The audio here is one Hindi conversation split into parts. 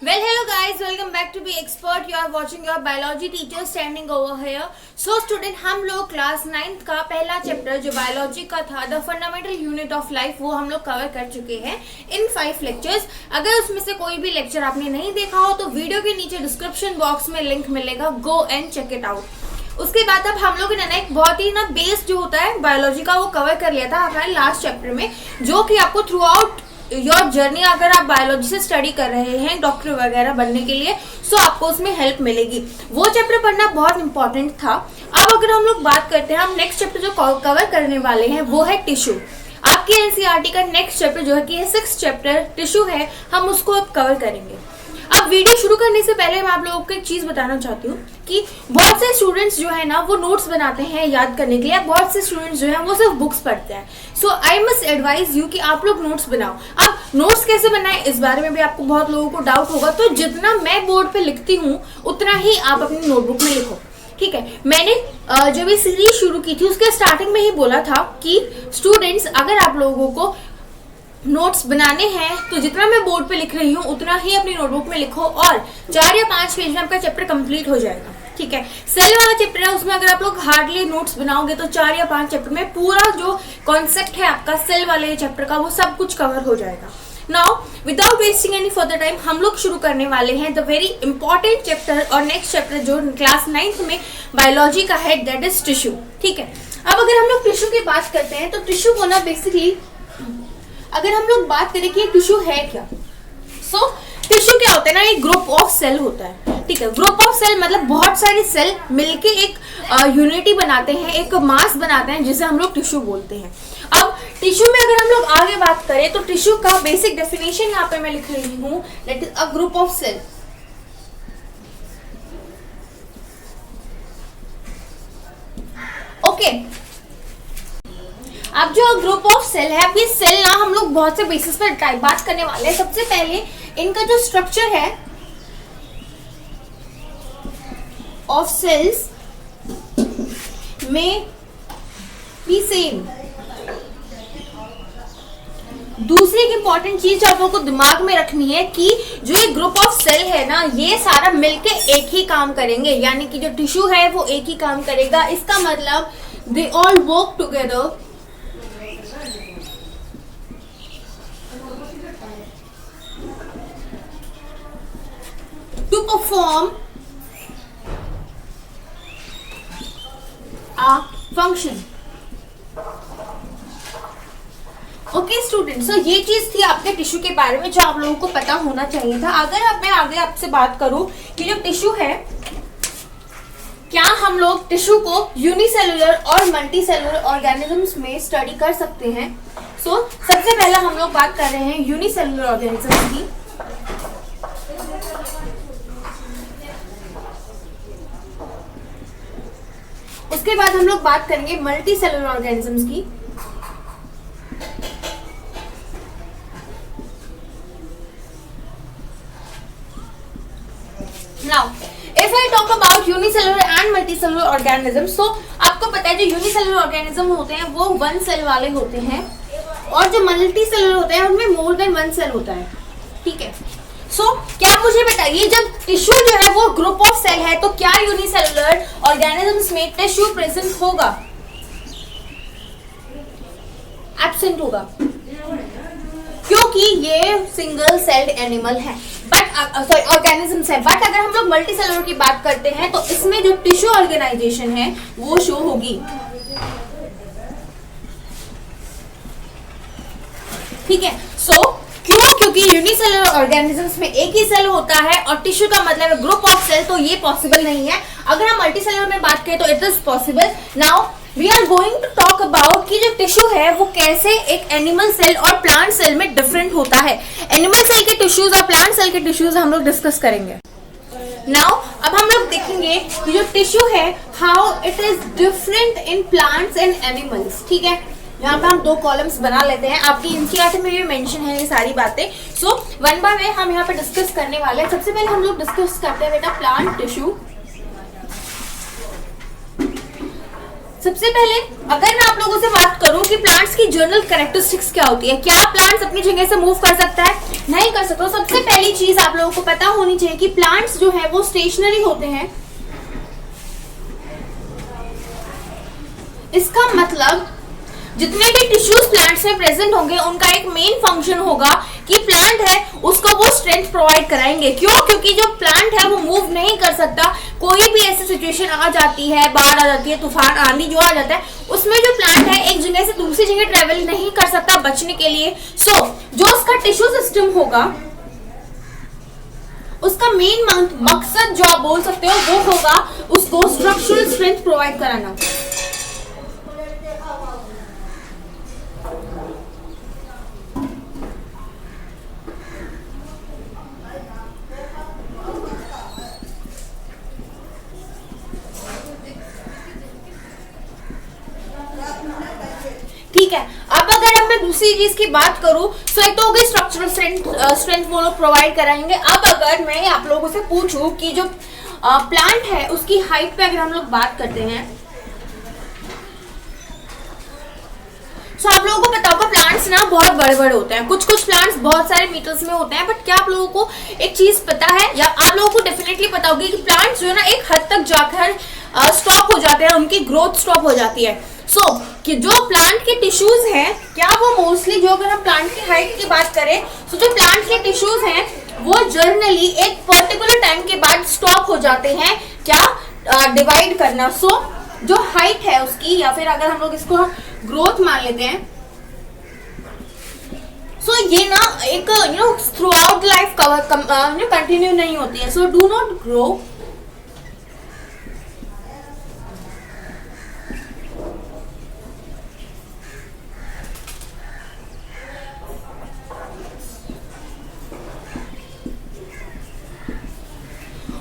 Well, hello guys, welcome back to Be Expert. You are watching your biology teacher standing over here. So student, हम लोग क्लास 9th का पहला चैप्टर जो बायोलॉजी का था, the fundamental unit of life, वो हम लोग कवर कर चुके हैं इन 5 लेक्चर्स. अगर उसमें से कोई भी लेक्चर आपने नहीं देखा हो तो वीडियो के नीचे डिस्क्रिप्शन बॉक्स में लिंक मिलेगा, go and check it out. उसके बाद अब हम लोगों ने एक बहुत ही बेस जो होता है बायोलॉजी का वो कवर कर लिया था हमारे लास्ट चैप्टर में, जो कि आपको थ्रू आउट योर जर्नी अगर आप बायोलॉजी से स्टडी कर रहे हैं डॉक्टर वगैरह बनने के लिए, सो आपको उसमें हेल्प मिलेगी. वो चैप्टर पढ़ना बहुत इंपॉर्टेंट था. अब अगर हम लोग बात करते हैं, हम नेक्स्ट चैप्टर जो कवर करने वाले हैं वो है टिश्यू. आपके एनसीईआरटी का नेक्स्ट चैप्टर जो है कि 6th चैप्टर टिश्यू है, हम उसको अब कवर करेंगे. अब वीडियो शुरू करने से पहले मैं आप लोगों को एक चीज बताना चाहती हूँ कि बहुत से स्टूडेंट्स जो है ना वो नोट्स बनाते हैं याद करने के लिए, बहुत से स्टूडेंट्स जो है वो सिर्फ बुक्स पढ़ते हैं. So I must advise you कि आप लोग नोट्स बनाओ. अब नोट्स कैसे बनाएं इस बारे में भी आपको बहुत लोगों को डाउट होगा, तो जितना मैं बोर्ड पे लिखती हूँ उतना ही आप अपनी नोटबुक में लिखो. ठीक है, मैंने जब ये सीरीज शुरू की थी उसके स्टार्टिंग में ही बोला था कि स्टूडेंट्स अगर आप लोगों को नोट्स बनाने हैं तो जितना मैं बोर्ड पे लिख रही हूँ उतना ही अपनी नोटबुक में लिखो और 4 या 5 पेज में आपका चैप्टर कंप्लीट हो जाएगा. ठीक है, सेल वाला चैप्टर है, उसमें अगर आप लोग हार्डली नोट्स बनाओगे तो 4 या 5 चैप्टर में पूरा जो कॉन्सेप्ट है आपका सेल वाले चैप्टर का वो सब कुछ कवर हो जाएगा. Now without wasting any further time हम लोग शुरू करने वाले हैं द वेरी इंपॉर्टेंट चैप्टर और नेक्स्ट चैप्टर जो क्लास 9th में बायोलॉजी का है, दैट इज टिश्यू. ठीक है, अब अगर हम लोग टिश्यू की बात करते हैं तो टिश्यू को ना बेसिकली अगर हम लोग बात करें कि टिश्यू है क्या, सो टिश्यू क्या होता है ना, एक ग्रुप ऑफ सेल होता है. ठीक है, ग्रुप ऑफ सेल मतलब बहुत सारे सेल मिलके एक यूनिटी बनाते हैं, एक मास बनाते हैं जिसे हम लोग टिश्यू बोलते हैं. अब टिश्यू में अगर हम लोग आगे बात करें तो टिश्यू का बेसिक डेफिनेशन यहाँ पे मैं लिख रही हूँ, that is a group of cell. Okay, अब जो ग्रुप ऑफ सेल है, अब ये सेल ना हम लोग बहुत से बेसिस पर बात करने वाले हैं. सबसे पहले इनका जो स्ट्रक्चर है ऑफ सेल्स में भी सेम. दूसरी एक इंपॉर्टेंट चीज आप लोगों को दिमाग में रखनी है कि जो ये ग्रुप ऑफ सेल है ना, ये सारा मिलके एक ही काम करेंगे, यानी कि जो टिश्यू है वो एक ही काम करेगा. इसका मतलब they all work together to perform a function. Okay student, so ये चीज थी आपके टिश्यू के बारे में जो आप लोगों को पता होना चाहिए था. अगर अब मैं आगे आपसे बात करूं कि जो टिश्यू है, क्या हम लोग टिश्यू को यूनिसेलुलर और मल्टीसेलुलर ऑर्गेनिजम्स में स्टडी कर सकते हैं. सो सबसे पहला हम लोग बात कर रहे हैं यूनिसेलुलर ऑर्गेनिजम्स की. उसके बाद हम लोग बात करेंगे मल्टी सेलुलर ऑर्गेनिजम्स की. Now if I talk about unicellular and multi cellular organisms, तो आपको पता है जो यूनिसेलुलर ऑर्गेनिज्म होते हैं वो 1 सेल वाले होते हैं और जो मल्टी सेलुलर होते हैं उनमें मोर देन 1 सेल होता है. ठीक है, सो क्या आप मुझे बताइए, जब टिश्यू जो है वो ग्रुप ऑफ सेल है तो क्या यूनिसेलुलर ऑर्गेनिजम्स में टिश्यू प्रेजेंट होगा? एब्सेंट होगा, क्योंकि ये सिंगल सेल्ड एनिमल है, बट ऑर्गेनिजम्स है. बट अगर हम लोग मल्टी सेलुलर की बात करते हैं तो इसमें जो टिश्यू ऑर्गेनाइजेशन है वो शो होगी. ठीक है, सो क्योंकि यूनिसेलुलर ऑर्गेनिजम्स में एक ही सेल होता है और टिश्यू का मतलब है ग्रुप ऑफ सेल, तो ये पॉसिबल नहीं है. अगर हम मल्टीसेलुलर में बात करें तो it is possible. Now we are going to talk about कि जो टिश्यू है वो कैसे एक एनिमल सेल और प्लांट सेल में डिफरेंट होता है. एनिमल सेल के टिश्यूज और प्लांट सेल के टिश्यूज हम लोग डिस्कस करेंगे. नाउ अब हम लोग देखेंगे कि जो टिश्यू है how it is different in plants and animals. ठीक है, यहाँ पे हम 2 कॉलम्स बना लेते हैं, आपकी एनसीईआरटी में भी मेंशन है ये सारी बातें. सो वन बाय वन हम यहाँ पे डिस्कस करने वाले हैं. सबसे पहले हम लोग डिस्कस करते हैं बेटा प्लांट टिश्यू. सबसे पहले अगर मैं आप लोगों से बात करूं कि प्लांट्स की जनरल कैरेक्टरिस्टिक्स क्या होती है, क्या प्लांट्स अपनी जगह से मूव कर सकता है? नहीं कर सकता। सबसे पहली चीज आप लोगों को पता होनी चाहिए कि प्लांट्स जो है वो स्टेशनरी होते हैं। इसका मतलब जितने भी टिश्यूज प्लांट्स में प्रेजेंट होंगे उनका एक मेन फंक्शन होगा कि प्लांट है उसको वो स्ट्रेंथ प्रोवाइड कराएंगे। क्यों? क्योंकि जो प्लांट है वो मूव नहीं कर सकता। कोई भी ऐसी सिचुएशन आ जाती है, बाढ़ आ जाती है, तूफान आंधी जो आ जाता है, उसमें जो प्लांट है एक जगह से दूसरी जगह ट्रेवल नहीं कर सकता बचने के लिए। जो उसका टिश्यू सिस्टम होगा उसका मेन मकसद जो आप बोल सकते हो वो होगा उसको स्ट्रक्चरल स्ट्रेंथ प्रोवाइड कराना। ठीक है। अब अगर मैं दूसरी चीज की बात करूं तो एक तो हो गई स्ट्रक्चरल स्ट्रेंथ वो लोग प्रोवाइड कराएंगे। अब अगर मैं आप लोगों से पूछूं कि जो प्लांट है उसकी हाइट पे अगर हम लोग बात करते हैं तो आप लोगों को पता होगा प्लांट्स ना बहुत बड़े बड़े होते हैं। कुछ प्लांट्स बहुत सारे मीटर्स में होते हैं। बट क्या आप लोगों को एक चीज पता है, या आप लोगों को डेफिनेटली पता होगी कि प्लांट्स जो है ना एक हद तक जाकर स्टॉप हो जाते हैं, उनकी ग्रोथ स्टॉप हो जाती है। कि जो प्लांट के टिश्यूज हैं क्या वो मोस्टली, जो अगर हम प्लांट की हाइट की बात करें तो जो प्लांट के टिश्यूज हैं वो जर्नली एक पर्टिकुलर टाइम के बाद स्टॉप हो जाते हैं क्या डिवाइड करना। जो हाइट है उसकी, या फिर अगर हम लोग इसको ग्रोथ मान लेते हैं, ये ना एक थ्रू आउट लाइफ कंटिन्यू नहीं होती है। डू नॉट ग्रो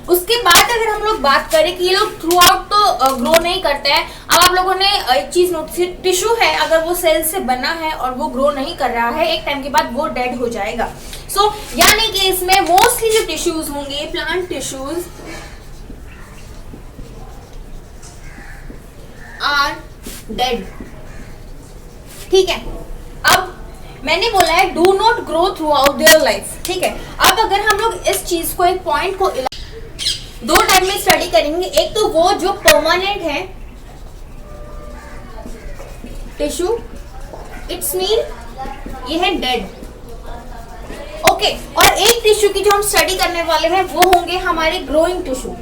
उसके बाद अगर हम लोग बात करें कि ये लोग थ्रू आउट तो ग्रो नहीं करते हैं। अब आप लोगों ने एक चीज नोटिस, टिश्यू है अगर वो सेल से बना है और वो ग्रो नहीं कर रहा है, एक टाइम के बाद वो डेड हो जाएगा। यानी कि इसमें मोस्टली जो टिश्यूज होंगे प्लांट टिश्यूज आर डेड। ठीक है। अब मैंने बोला है do not grow throughout their life. ठीक है। अब अगर हम लोग इस चीज को, एक पॉइंट को दो टाइप में स्टडी करेंगे। एक तो वो जो परमानेंट है टिश्यू, इट्स मीन ये है डेड। ओके। और एक टिश्यू की जो हम स्टडी करने वाले हैं वो होंगे हमारे ग्रोइंग टिश्यू।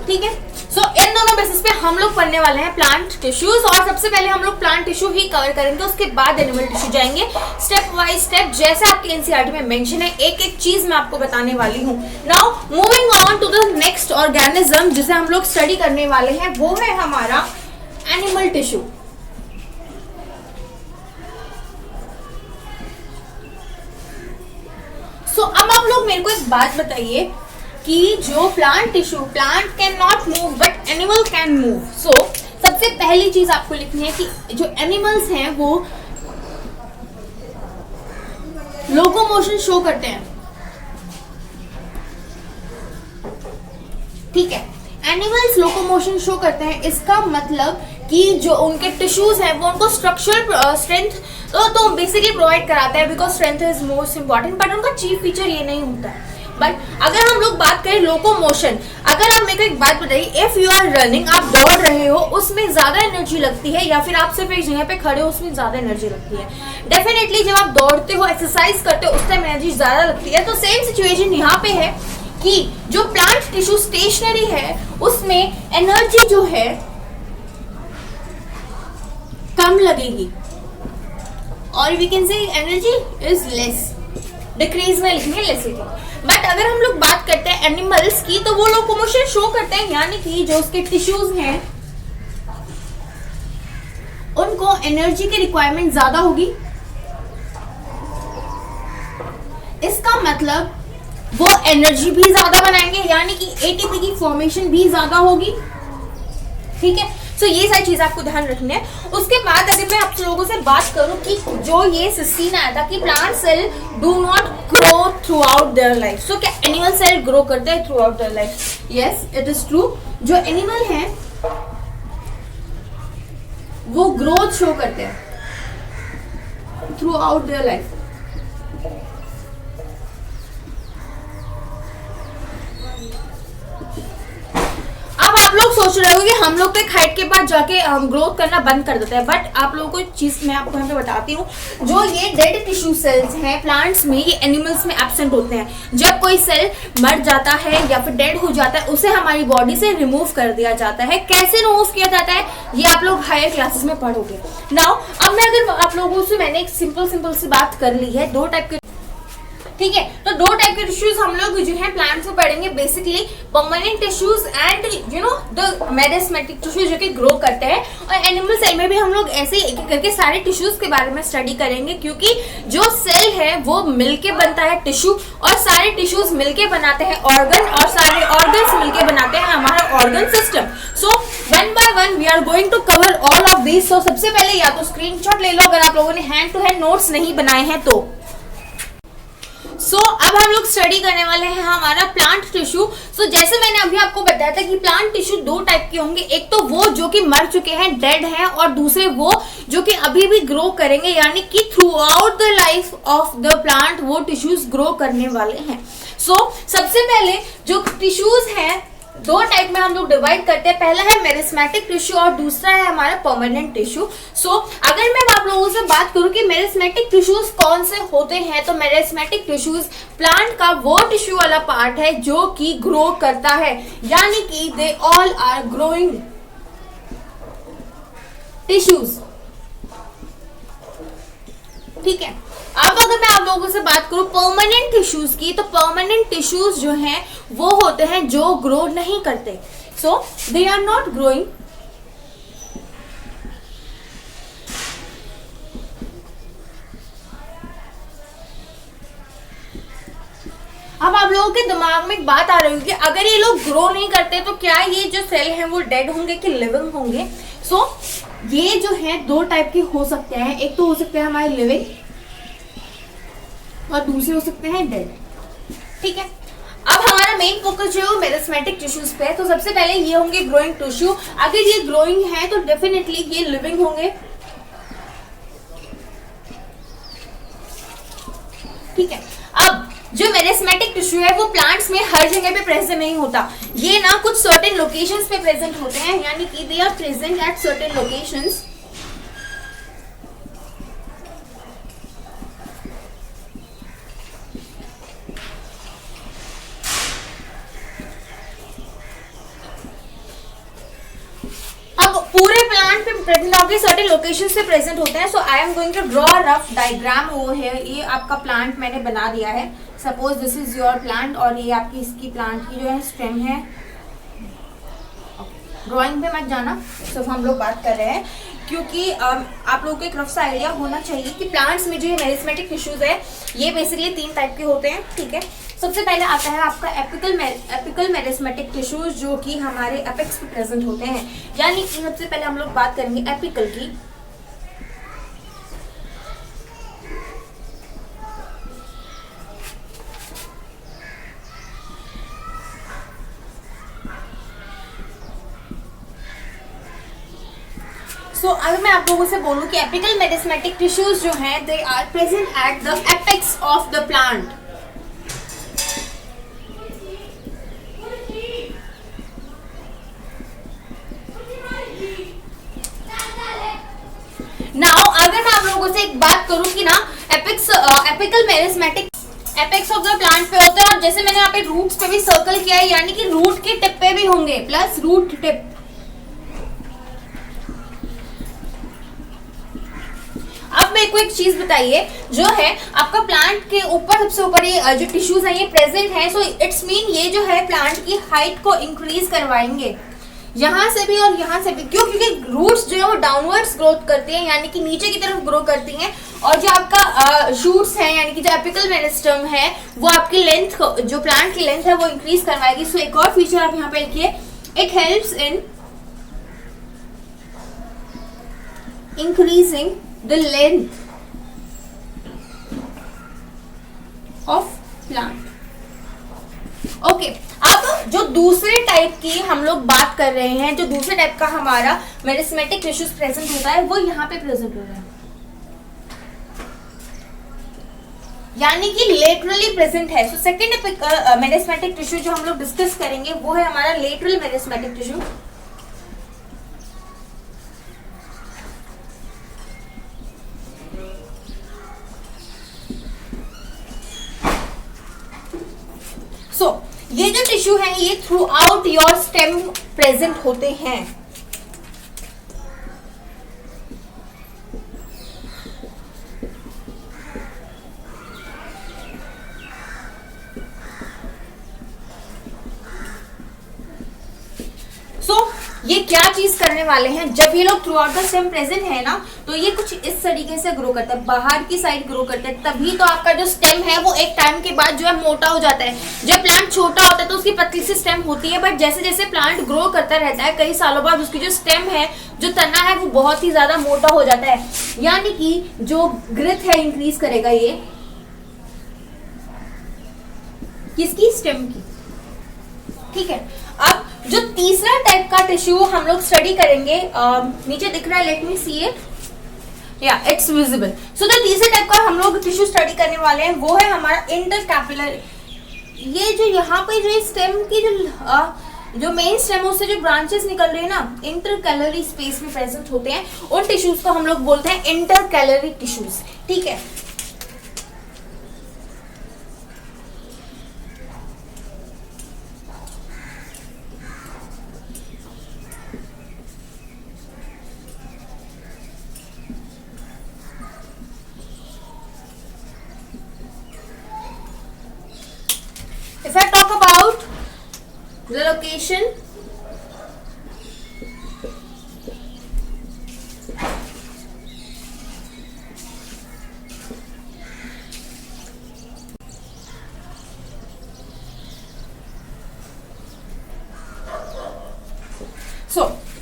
ठीक है। इन दोनों बेसिस पे हम लोग पढ़ने वाले हैं प्लांट टिश्यूज, और सबसे पहले हम लोग प्लांट टिश्यू ही कवर करेंगे, उसके बाद एनिमल टिश्यू जाएंगे स्टेप बाय स्टेप, जैसे आपके एनसीईआरटी में मेंशन है। एक एक चीज मैं आपको बताने वाली हूँ। Now moving on to the next organism जिसे हम लोग स्टडी करने वाले हैं, वो है हमारा एनिमल टिश्यू। अब आप लोग मेरे को एक बात बताइए कि जो plant tissue, plant can not move but animal can move. सबसे पहली चीज आपको लिखनी है कि जो एनिमल्स हैं वो लोकोमोशन शो करते हैं। ठीक है। एनिमल्स लोकोमोशन शो करते हैं, इसका मतलब कि जो उनके टिश्यूज हैं वो उनको स्ट्रक्चरल स्ट्रेंथ तो बेसिकली प्रोवाइड कराते हैं, because strength is most important. But उनका चीफ फीचर ये नहीं होता है। बट अगर हम लोग बात करें लोकोमोशन, अगर आप मेरे को एक बात बताइए, इफ यू आर रनिंग, आप दौड़ रहे हो, उसमें ज्यादा एनर्जी लगती है, या फिर आप सिर्फ एक जगह पे खड़े हो उसमें ज्यादा एनर्जी लगती है? डेफिनेटली जब आप दौड़ते हो, एक्सरसाइज करते हो, उस टाइम एनर्जी ज्यादा लगती है। तो सेम सिचुएशन यहाँ पे है कि जो प्लांट टिश्यू स्टेशनरी है उसमें एनर्जी जो है कम लगेगी, और we can say energy is less, decrease में लिखेंगे लेसिटी। बट अगर हम लोग बात करते हैं एनिमल्स की, तो वो लोकोमोशन शो करते हैं, यानी कि जो उसके टिश्यूज हैं उनको एनर्जी की रिक्वायरमेंट ज्यादा होगी। इसका मतलब वो एनर्जी भी ज्यादा बनाएंगे, यानी कि एटीपी की फॉर्मेशन भी ज्यादा होगी। ठीक है। सो ये सारी चीज आपको ध्यान रखनी है। उसके बाद अगर मैं आप लोगों से बात करूं कि जो ये सिस्टीन आया था कि plant cell do not grow throughout their life, so क्या एनिमल सेल ग्रो करते हैं throughout their life? Yes, it is true. जो एनिमल है वो ग्रोथ शो करते हैं थ्रू आउट देयर लाइफ। अब आप लोग सोच रहे हो कि हम लोग तो एक हाइट के बाद जाके हम ग्रोथ करना बंद कर देते हैं, बट आप लोगों को एक चीज मैं आपको यहाँ पे बताती हूँ। जो ये डेड टिश्यू सेल्स हैं प्लांट्स में, ये एनिमल्स में एब्सेंट होते हैं। जब कोई सेल मर जाता है या फिर डेड हो जाता है, उसे हमारी बॉडी से रिमूव कर दिया जाता है। कैसे रिमूव किया जाता है ये आप लोग हायर क्लासेस में पढ़ोगे। नाउ अब मैं अगर आप लोगों से मैंने एक सिंपल सी बात कर ली है, दो टाइप के, ठीक है। तो दो टाइप के टिश्यूज हम लोग जो है प्लांट्स में पढ़ेंगे, basically permanent tissues and you know the meristematic tissues जो कि ग्रो करते हैं। और एनिमल सेल में भी हम लोग ऐसे एक एक करके सारे टिश्यूज के बारे में स्टडी करेंगे, क्योंकि जो सेल है वो मिलके बनता है टिश्यू, और सारे टिश्यूज मिलके बनाते हैं ऑर्गन, और सारे ऑर्गन्स मिलके बनाते हैं हमारा organ system. So one by one we are going to cover all of these. So सबसे पहले या तो स्क्रीनशॉट ले लो अगर आप लोगों ने हैंड टू हैंड नोट्स नहीं बनाए हैं तो। अब हम लोग स्टडी करने वाले हैं हमारा प्लांट टिश्यू। जैसे मैंने अभी आपको बताया था कि प्लांट टिश्यू दो टाइप के होंगे, एक तो वो जो कि मर चुके हैं, डेड हैं, और दूसरे वो जो कि अभी भी ग्रो करेंगे, यानी कि through out the life of the plant वो टिश्यूज ग्रो करने वाले हैं। सबसे पहले जो टिश्यूज हैं दो टाइप में हम लोग डिवाइड करते हैं। पहला है मेरिस्मेटिक टिश्यू और दूसरा है हमारा परमानेंट टिश्यू। अगर मैं आप लोगों से बात करूं कि मेरिस्मेटिक टिश्यूज कौन से होते हैं, तो मेरिस्मेटिक टिश्यूज प्लांट का वो टिश्यू वाला पार्ट है जो कि ग्रो करता है, यानी कि they all are growing tissues, ठीक है। अब अगर मैं आप लोगों से बात करूं परमानेंट टिश्यूज की, तो परमानेंट टिश्यूज जो हैं वो होते हैं जो ग्रो नहीं करते, सो दे आर नॉट ग्रोइंग। अब आप लोगों के दिमाग में एक बात आ रही होगी, अगर ये लोग ग्रो नहीं करते तो क्या ये जो सेल हैं वो डेड होंगे कि लिविंग होंगे? ये जो है दो टाइप के हो सकते हैं, एक तो हो सकते हैं हमारे लिविंग और दूसरे हो सकते हैं डेड, ठीक है। अब हमारा मेन फोकस जो है वो मेरिस्मेटिक टिश्यूज पे है। तो सबसे पहले ये होंगे ग्रोइंग टिश्यू। अगर ये ग्रोइंग है तो डेफिनेटली ये लिविंग होंगे, ठीक है। अब जो मेरिस्मेटिक टिश्यू है वो प्लांट्स में हर जगह पे प्रेजेंट नहीं होता, ये ना कुछ सर्टेन लोकेशंस पे प्रेजेंट होते हैं, यानी कि they are present at certain locations. पूरे प्लांट पे प्रेजेंट होकर सर्टेन लोकेशन से प्रेजेंट होते हैं। So I am going to draw rough diagram over here. ये आपका प्लांट मैंने बना दिया है। Suppose this is your plant और ये आपकी इसकी प्लांट की जो है स्टेम है। ड्राइंग पे मत जाना, सिर्फ हम लोग बात कर रहे हैं, क्योंकि आप लोगों को एक रफ सा आइडिया होना चाहिए कि प्लांट्स में जो ये मेरिस्मेटिक टिश्यूज है ये बेसिकली तीन टाइप के होते हैं, ठीक है। सबसे पहले आता है आपका एपिकल मेरिस्मेटिक टिश्यूज जो कि हमारे एपेक्स पे प्रेजेंट होते हैं, यानी कि सबसे पहले हम लोग बात करेंगे एपिकल की। अगर मैं आप लोगों से बोलूं कि एपिकल मेरिस्मेटिक टिश्यूज जो हैं they are present at the apex of the plant. Now अगर मैं आप लोगों से एक बात करूं कि ना apical meristematic apex of the plant पे होता है, और जैसे मैंने यहाँ पे रूट्स पे भी सर्कल किया है, यानी कि रूट के टिप पे भी होंगे, प्लस रूट टिप। अब मेरे को एक चीज बताइए, जो है आपका प्लांट के ऊपर सबसे ऊपर ये जो टिश्यूज हैं ये प्रेजेंट है, सो इट्स मीन ये जो है प्लांट की हाइट को इंक्रीज करवाएंगे, यहाँ से भी और यहाँ से भी। क्यों? क्योंकि रूट्स जो है वो डाउनवर्ड्स ग्रोथ करती हैं, यानी कि नीचे की तरफ ग्रो करती हैं, और जो आपका शूट्स हैं यानी कि जो एपिकल मेरिस्टम है वो आपकी लेंथ, जो प्लांट की लेंथ है वो इंक्रीज करवाएगी। सो एक और फीचर आप यहाँ पे लिखिए, it helps in increasing the length of plant. Okay अब जो दूसरे टाइप की हम लोग बात कर रहे हैं, जो दूसरे टाइप का हमारा मेरिस्मेटिक टिश्यूज प्रेजेंट होता है वो यहाँ पे प्रेजेंट हो रहा है, यानी कि लेटरली प्रेजेंट है. सो सेकेंड मेरिस्मेटिक टिश्यू जो हम लोग डिस्कस करेंगे वो है हमारा लेटरल मेरिस्मेटिक टिश्यू. ये जो टिश्यू है ये through out your stem present होते हैं. ये क्या चीज करने वाले हैं, जब ये लोग through out the stem present है ना, तो ये कुछ इस तरीके से ग्रो करता है, बाहर की साइड ग्रो करता है. तभी तो आपका जो स्टेम है वो एक टाइम के बाद जो है मोटा हो जाता है. जब प्लांट छोटा होता है तो उसकी पतली सी स्टेम होती है, बट जैसे जैसे प्लांट ग्रो करता रहता है कई सालों बाद उसकी जो स्टेम है, जो तना है, वो बहुत ही ज्यादा मोटा हो जाता है. यानी कि जो ग्रोथ है इंक्रीज करेगा ये किसकी, स्टेम की. ठीक है. अब जो तीसरा टाइप का टिश्यू हम लोग स्टडी करेंगे, नीचे दिख रहा है, लेट मी सी इट, या इट्स विजिबल. सो जो तीसरे टाइप का हम लोग टिश्यू स्टडी करने वाले हैं वो है हमारा इंटरकैपिलर. ये जो यहाँ पे जो स्टेम की जो मेन स्टेम से जो ब्रांचेस निकल रहे हैं ना, इंटरकैलरी स्पेस में प्रेजेंट होते हैं, उन टिश्यूज को हम लोग बोलते हैं इंटरकैलरी टिश्यूज. ठीक है. If I talk about the location,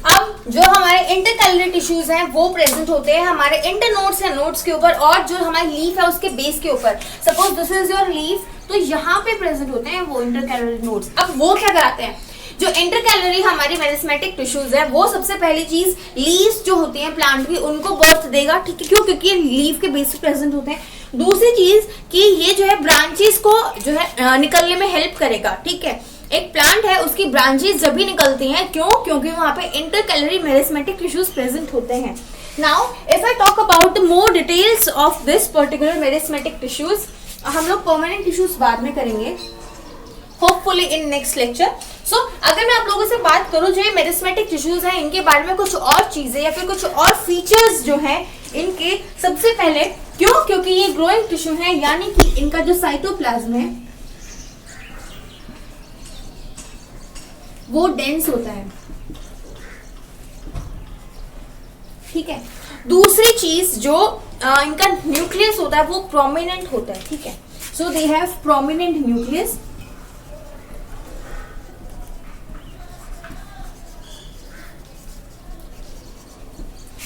अब जो हमारे इंटरकैलरी टिश्यूज हैं वो प्रेजेंट होते हैं हमारे इंटरनोड्स या नोड्स के ऊपर, और जो हमारी लीफ है उसके बेस के ऊपर. Suppose this is your leaf, तो यहाँ पे प्रेजेंट होते हैं वो इंटरकैलरी नोड्स. अब वो क्या कराते हैं, जो इंटरकैलरी हमारी मेरिस्मेटिक टिश्यूज है वो सबसे पहली चीज लीव्स जो होती हैं प्लांट की उनको बर्थ देगा. ठीक है. क्यों? क्योंकि ये लीफ के बेस पे प्रेजेंट होते हैं. दूसरी चीज कि ये जो है ब्रांचेस को जो है निकलने में हेल्प करेगा. ठीक है. एक प्लांट है उसकी ब्रांचेस जब भी निकलती हैं, क्यों? क्योंकि वहां पे इंटरकैलरी मेरिस्मेटिक टिश्यूज प्रेजेंट होते हैं. Now if I talk about the more details of this particular meristematic tissues, हम लोग परमानेंट टिश्यूज बाद में करेंगे होपफुली इन नेक्स्ट लेक्चर. सो अगर मैं आप लोगों से बात करूं, जो ये मेरिस्मेटिक टिश्यूज हैं इनके बारे में कुछ और चीजें या फिर कुछ और फीचर्स जो हैं इनके, सबसे पहले क्यों? क्योंकि ये ग्रोइंग टिश्यू है, यानी कि इनका जो साइटोप्लाज्म है वो डेंस होता है. ठीक है. दूसरी चीज जो इनका न्यूक्लियस होता है वो प्रोमिनेंट होता है. ठीक है. So they have prominent nucleus.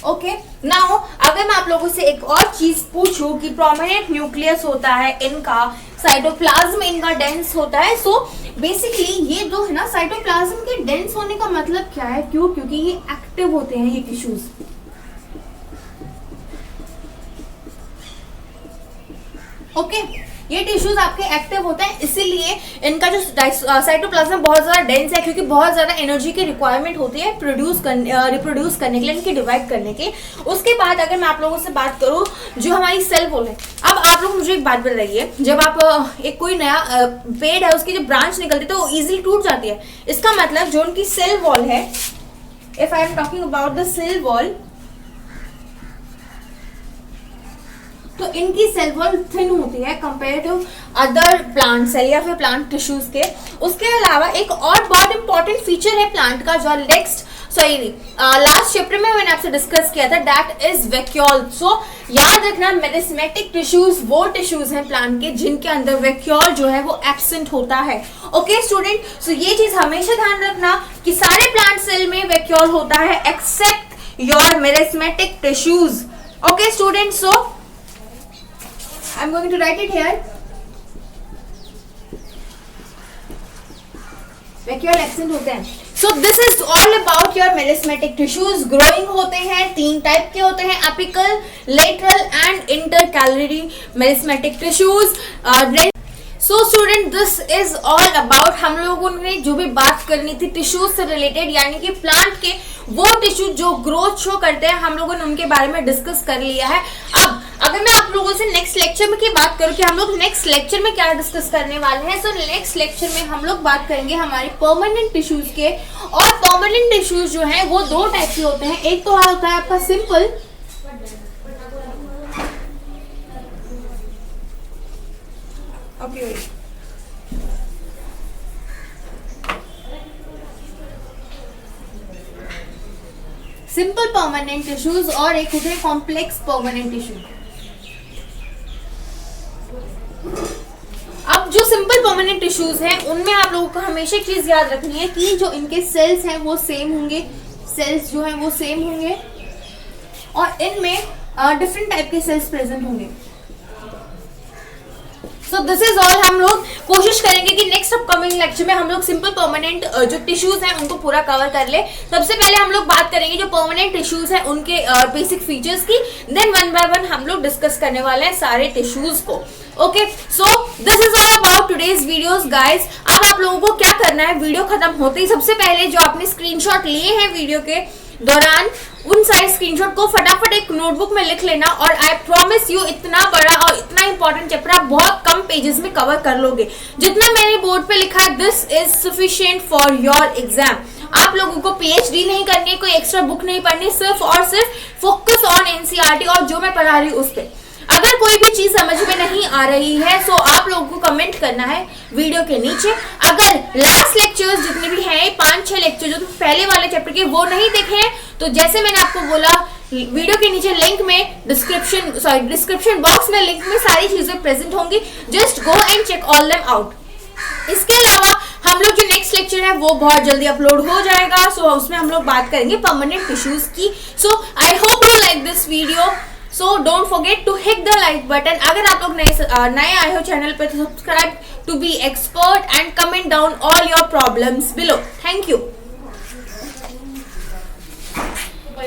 Okay. Now अगर मैं आप लोगों से एक और चीज पूछूं कि प्रोमिनेंट न्यूक्लियस होता है इनका, साइटोप्लाज्म इनका डेंस होता है. सो बेसिकली ये जो है ना, साइटोप्लाज्म के डेंस होने का मतलब क्या है? क्यों? क्योंकि ये एक्टिव होते हैं ये टिश्यूज. ओके. ये टिश्यूज आपके एक्टिव होते हैं, इसीलिए इनका जो साइटोप्लाज्म बहुत ज्यादा डेंस है, क्योंकि बहुत ज्यादा एनर्जी की रिक्वायरमेंट होती है रिप्रोड्यूस करने के लिए, इनकी डिवाइड करने के. उसके बाद अगर मैं आप लोगों से बात करूं, जो हमारी सेल वॉल है. अब आप लोग मुझे एक बात बताइए, जब आप एक कोई नया पेड़ है उसकी जब ब्रांच निकलती है तो वो इजिली टूट जाती है. इसका मतलब जो उनकी सेल वॉल है, if I am talking about the cell wall, तो इनकी सेल वॉल थिन होती है compare to other plant cell या फिर प्लांट टिश्यूज के. उसके अलावा एक और बहुत इंपॉर्टेंट फीचर है प्लांट का, जो लास्ट चैप्टर में मैंने आपसे डिस्कस किया था, दैट इज वैक्यूल. सो याद रखना, मेरिस्मेटिक टिश्यूज वो टिश्यूज हैं प्लांट के जिनके अंदर वैक्यूल जो है वो एब्सेंट होता है. Okay student. सो ये चीज हमेशा ध्यान रखना कि सारे प्लांट सेल में वैक्यूल होता है accept your meristematic tissues. Okay students, so I'm going to write it here. Vacuole accent होते हैं. So this is all about your meristematic tissues. Growing होते हैं, 3 टाइप के होते हैं, apical, lateral and intercalary meristematic tissues. So student, this is all about हम लोगों ने जो भी बात करनी थी टिश्यूज से रिलेटेड, यानी कि प्लांट के वो टिश्यू जो ग्रोथ शो करते हैं, हम लोगों ने उनके बारे में डिस्कस कर लिया है. अब अगर मैं आप लोगों से नेक्स्ट लेक्चर में की बात करूं कि हम लोग नेक्स्ट लेक्चर में क्या डिस्कस करने वाले हैं, सो नेक्स्ट लेक्चर में हम लोग बात करेंगे हमारे परमानेंट टिश्यूज के. और परमानेंट टिश्यूज जो है वो 2 टाइप के होते हैं. एक तो होता है आपका सिंपल, सिंपल परमानेंट टिश्यूज, और एक होते हैं कॉम्प्लेक्स परमानेंट टिश्यू. अब जो सिंपल परमानेंट टिश्यूज हैं उनमें आप लोगों को हमेशा एक चीज याद रखनी है कि जो इनके सेल्स हैं वो सेम होंगे, सेल्स जो हैं वो सेम होंगे, और इनमें डिफरेंट टाइप के सेल्स प्रेजेंट होंगे. So this is all. हम लोग कोशिश करेंगे कि नेक्स्ट अपकमिंग लेक्चर में हम लोग सिंपल परमानेंट जो टिश्यूज हैं उनको पूरा कवर कर ले. सबसे पहले हम लोग बात करेंगे जो परमानेंट टिश्यूज हैं उनके बेसिक फीचर्स की, देन वन बाय वन हम लोग डिस्कस करने वाले हैं सारे टिश्यूज को. Okay, so this is all about today's videos guys. अब आप लोगों को क्या करना है, वीडियो खत्म होते ही सबसे पहले जो आपने स्क्रीनशॉट लिए हैं वीडियो के दौरान, उन सारे स्क्रीनशॉट को फटाफट एक नोटबुक में लिख लेना. और आई प्रॉमिस यू इतना बड़ा और इतना इंपॉर्टेंट चैप्टर आप बहुत कम पेजेस में कवर कर लोगे. जितना मैंने बोर्ड पे लिखा है, this is sufficient for your exam. आप लोगों को पीएचडी नहीं करनी है, कोई एक्स्ट्रा बुक नहीं पढ़नी, सिर्फ और सिर्फ फोकस ऑन एनसीईआरटी और जो मैं पढ़ा रही हूँ उस पर. अगर कोई भी चीज समझ में नहीं आ रही है सो आप लोगों को कमेंट करना है वीडियो के नीचे. अगर लास्ट लेक्चर्स जितने भी हैं 5-6 लेक्चर जो पहले वाले चैप्टर के वो नहीं देखे हैं, तो जैसे मैंने आपको बोला वीडियो के नीचे लिंक में डिस्क्रिप्शन बॉक्स में लिंक में सारी चीजें प्रेजेंट होंगी. Just go and check all them out. इसके अलावा हम लोग जो नेक्स्ट लेक्चर है वो बहुत जल्दी अपलोड हो जाएगा. सो उसमें हम लोग बात करेंगे परमानेंट टिश्यूज की. So I hope you like this video. So don't forget to hit the like button. अगर आप लोग नए आए हो चैनल पे तो subscribe to be expert and comment down all your problems below. Thank you.